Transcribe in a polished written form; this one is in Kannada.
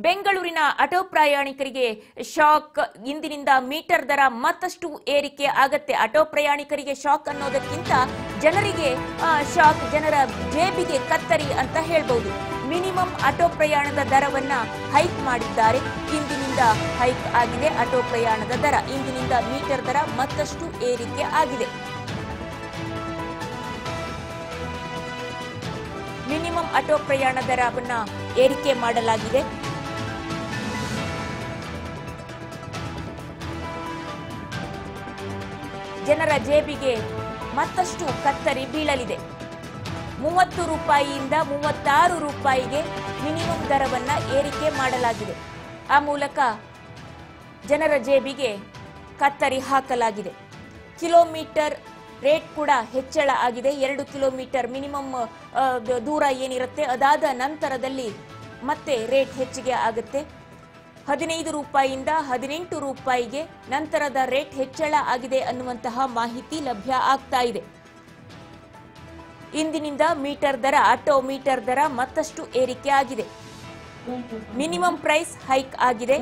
ಬೆಂಗಳೂರಿನ ಆಟೋ ಪ್ರಯಾಣಿಕರಿಗೆ ಶಾಕ್. ಇಂದಿನಿಂದ ಮೀಟರ್ ದರ ಮತ್ತಷ್ಟು ಏರಿಕೆ ಆಗತ್ತೆ. ಆಟೋ ಪ್ರಯಾಣಿಕರಿಗೆ ಶಾಕ್ ಅನ್ನೋದಕ್ಕಿಂತ ಜನರಿಗೆ ಶಾಕ್, ಜನರ ಜೇಬಿಗೆ ಕತ್ತರಿ ಅಂತ ಹೇಳ್ಬಹುದು. ಮಿನಿಮಮ್ ಆಟೋ ಪ್ರಯಾಣದ ದರವನ್ನ ಹೈಕ್ ಮಾಡಿದ್ದಾರೆ. ಇಂದಿನಿಂದ ಹೈಕ್ ಆಗಿದೆ ಆಟೋ ಪ್ರಯಾಣದ ದರ. ಇಂದಿನಿಂದ ಮೀಟರ್ ದರ ಮತ್ತಷ್ಟು ಏರಿಕೆ ಆಗಿದೆ. ಮಿನಿಮಮ್ ಆಟೋ ಪ್ರಯಾಣ ದರವನ್ನ ಏರಿಕೆ ಮಾಡಲಾಗಿದೆ. ಜನರ ಜೇಬಿಗೆ ಮತ್ತಷ್ಟು ಕತ್ತರಿ ಬೀಳಲಿದೆ. 30 ರೂಪಾಯಿಯಿಂದ 36 ರೂಪಾಯಿಗೆ ಮಿನಿಮಮ್ ದರವನ್ನ ಏರಿಕೆ ಮಾಡಲಾಗಿದೆ. ಆ ಮೂಲಕ ಜನರ ಜೇಬಿಗೆ ಕತ್ತರಿ ಹಾಕಲಾಗಿದೆ. ಕಿಲೋಮೀಟರ್ ರೇಟ್ ಕೂಡ ಹೆಚ್ಚಳ ಆಗಿದೆ. 2 ಕಿಲೋಮೀಟರ್ ಮಿನಿಮಮ್ ದೂರ ಏನಿರುತ್ತೆ ಅದಾದ ನಂತರದಲ್ಲಿ ಮತ್ತೆ ರೇಟ್ ಹೆಚ್ಚಿಗೆ ಆಗುತ್ತೆ. 15 ರೂಪಾಯಿಯಿಂದ 18 ರೂಪಾಯಿಗೆ ನಂತರದ ರೇಟ್ ಹೆಚ್ಚಳ ಆಗಿದೆ ಅನ್ನುವಂತಹ ಮಾಹಿತಿ ಲಭ್ಯ ಆಗ್ತಾ ಇದೆ. ಇಂದಿನಿಂದ ಮೀಟರ್ ದರ, ಆಟೋ ಮೀಟರ್ ದರ ಮತ್ತಷ್ಟು ಏರಿಕೆ ಆಗಿದೆ. ಮಿನಿಮಮ್ ಪ್ರೈಸ್ ಹೈಕ್ ಆಗಿದೆ.